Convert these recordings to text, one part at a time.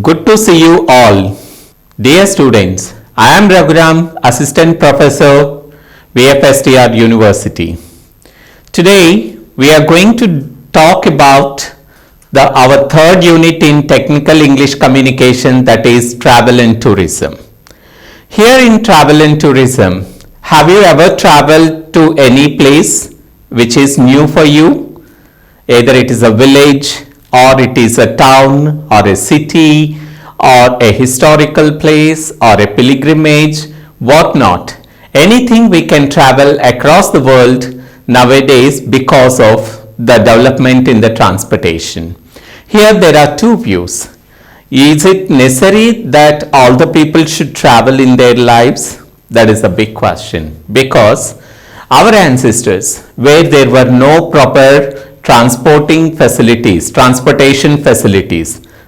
Good to see you all. Dear students, I am Raghuram, Assistant Professor, VFSTR University. Today, we are going to talk about our third unit in Technical English Communication, that is Travel and Tourism. Here in Travel and Tourism, have you ever traveled to any place which is new for you? Either it is a village, or it is a town, or a city, or a historical place, or a pilgrimage, what not. Anything we can travel across the world nowadays because of the development in the transportation. Here there are two views. Is it necessary that all the people should travel in their lives? That is a big question, because our ancestors, where there were no proper transportation facilities,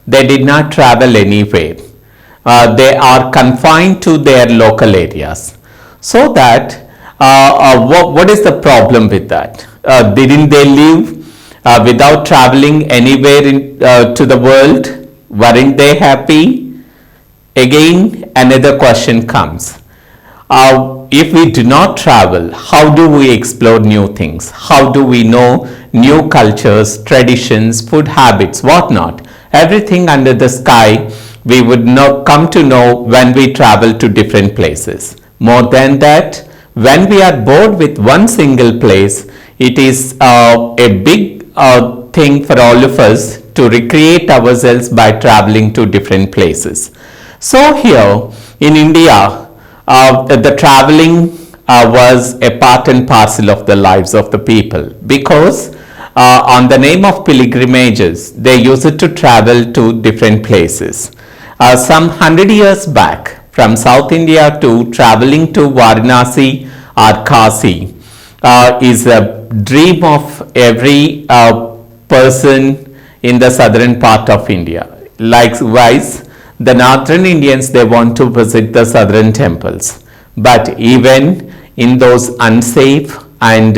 they did not travel anywhere. They are confined to their local areas. So that, what is the problem with that? Didn't they live without traveling anywhere to the world? Weren't they happy? Again, another question comes. If we do not travel, how do we explore new things? How do we know new cultures, traditions, food habits, whatnot? Everything under the sky we would come to know when we travel to different places. More than that, when we are bored with one single place, it is a big thing for all of us to recreate ourselves by traveling to different places. So here in India, the traveling was a part and parcel of the lives of the people, because on the name of pilgrimages, they used to travel to different places. Some 100 years back, from South India to traveling to Varanasi or Kasi is a dream of every person in the southern part of India. Likewise, the northern Indians, they want to visit the southern temples. But even in those unsafe and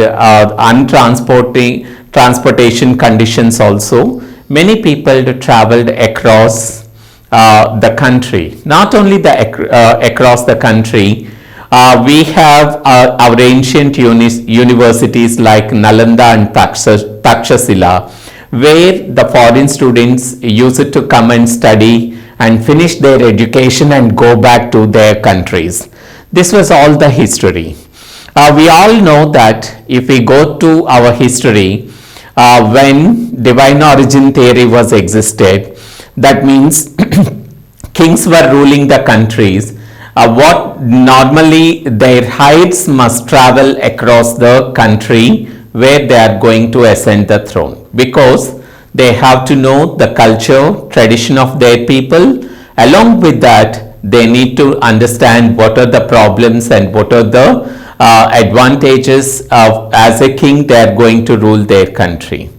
transportation conditions also, many people traveled across the country. Not only across the country, we have our ancient universities like Nalanda and Takshashila, where the foreign students used to come and study and finish their education and go back to their countries. This was all the history. We all know that if we go to our history, when divine origin theory was existed, that means kings were ruling the countries. What normally their heirs must travel across the country where they are going to ascend the throne, because they have to know the culture, tradition of their people. Along with that, they need to understand what are the problems and what are the advantages of, as a king, they are going to rule their country.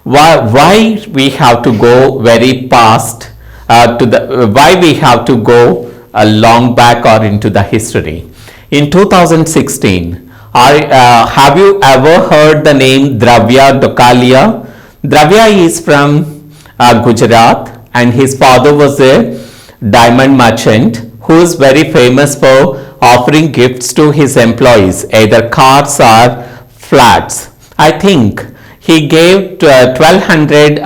Why we have to go very past why we have to go long back or into the history? In 2016, have you ever heard the name Dravya Dokalia? Dravya is from Gujarat, and his father was a diamond merchant who is very famous for offering gifts to his employees, either cars or flats. I think he gave 1200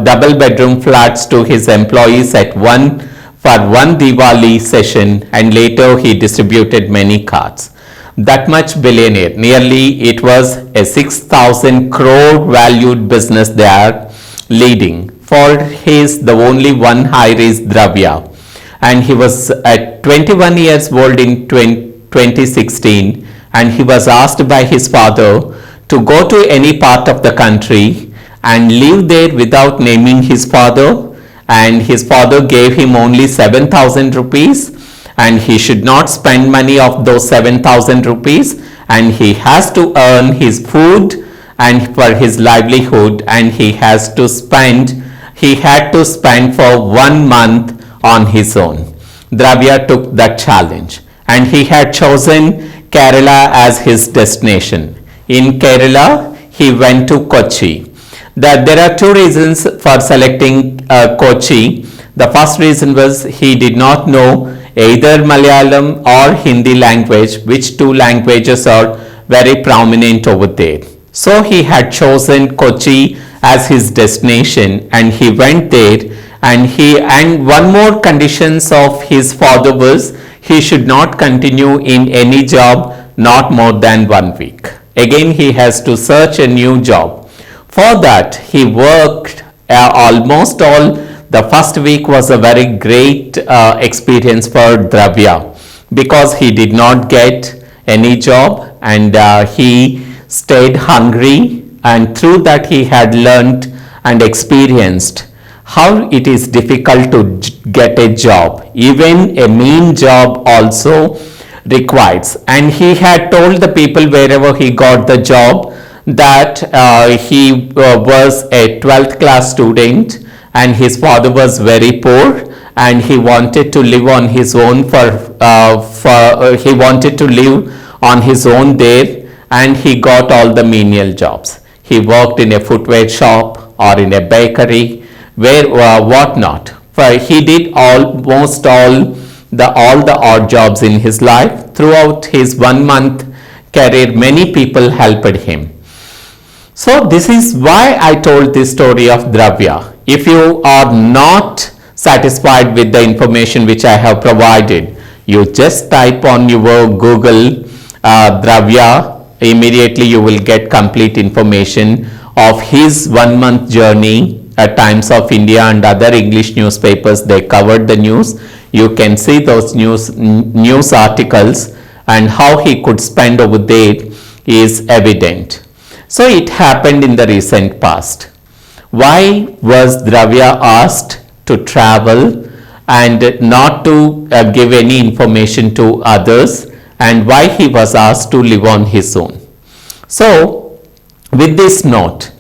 double bedroom flats to his employees for one Diwali session, and later he distributed many cards. That much billionaire, nearly it was a 6,000 crore valued business they are leading. For the only one hire is Dravya, and he was at 21 years old in 2016, and he was asked by his father to go to any part of the country and live there without naming his father, and his father gave him only 7,000 rupees, and he should not spend money of those 7,000 rupees, and he has to earn his food and for his livelihood, and he had to spend for 1 month on his own. Dravya took that challenge, and he had chosen Kerala as his destination. In Kerala, he went to Kochi. There are two reasons for selecting Kochi. The first reason was he did not know either Malayalam or Hindi language, which two languages are very prominent over there. So he had chosen Kochi as his destination, and he went there, and one more conditions of his father was he should not continue in any job not more than 1 week. Again, he has to search a new job. For that, he worked almost all. The first week was a very great experience for Dravya, because he did not get any job, and he stayed hungry, and through that he had learned and experienced how it is difficult to get a job. Even a mean job also requires. And he had told the people wherever he got the job that he was a 12th class student, and his father was very poor, and he wanted to live on his own he wanted to live on his own there, and he got all the menial jobs. He worked in a footwear shop or in a bakery, where whatnot. For he did almost all the odd jobs in his life. Throughout his 1 month career, many people helped him. So this is why I told this story of Dravya. If you are not satisfied with the information which I have provided, you just type on your Google Dravya. Immediately you will get complete information of his 1 month journey. At Times of India and other English newspapers, they covered the news. You can see those news articles, and how he could spend over there is evident. So it happened in the recent past. Why was Dravya asked to travel and not to give any information to others, and why he was asked to live on his own? So with this note,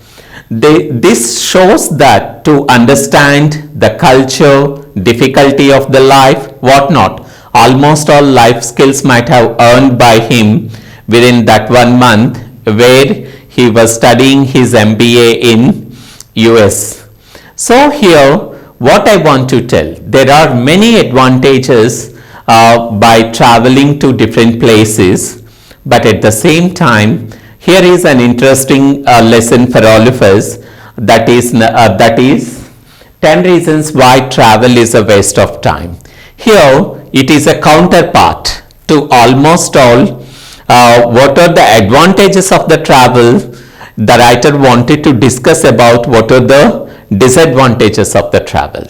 this shows that to understand the culture, difficulty of the life, whatnot, almost all life skills might have earned by him within that 1 month where he was studying his MBA in US. So here what I want to tell, there are many advantages by traveling to different places, but at the same time, here is an interesting lesson for all of us, that is 10 reasons why travel is a waste of time. Here it is a counterpart to almost all. What are the advantages of the travel? The writer wanted to discuss about what are the disadvantages of the travel.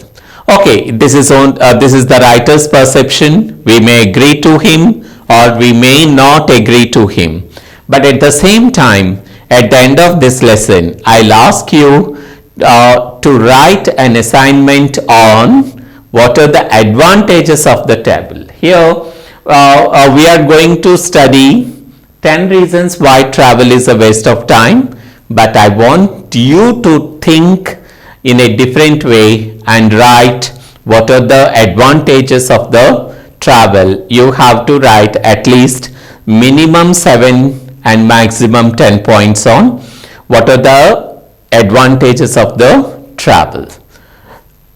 Okay, this is the writer's perception. We may agree to him or we may not agree to him. But at the same time, at the end of this lesson, I'll ask you to write an assignment on what are the advantages of the travel. Here we are going to study 10 reasons why travel is a waste of time, but I want you to think in a different way and write what are the advantages of the travel. You have to write at least minimum 7 and maximum 10 points on what are the advantages of the travel.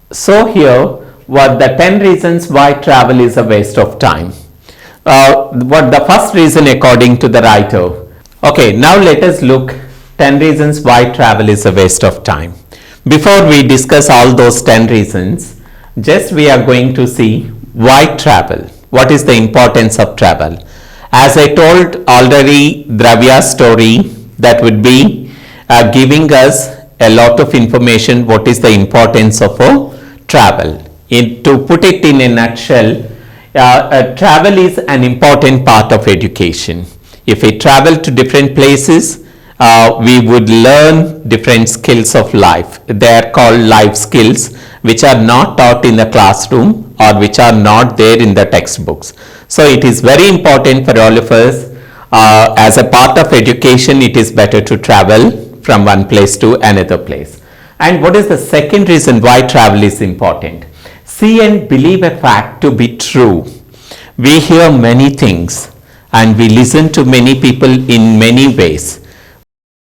So here, what the 10 reasons why travel is a waste of time. What the first reason according to the writer. Okay, now let us look 10 reasons why travel is a waste of time. Before we discuss all those 10 reasons, just we are going to see why travel. What is the importance of travel? As I told already, Dravya's story, that would be giving us a lot of information what is the importance of travel. To put it in a nutshell, travel is an important part of education. If we travel to different places, we would learn different skills of life. They are called life skills, which are not taught in the classroom or which are not there in the textbooks. So it is very important for all of us. As a part of education, it is better to travel from one place to another place. And what is the second reason why travel is important? See and believe a fact to be true. We hear many things and we listen to many people in many ways.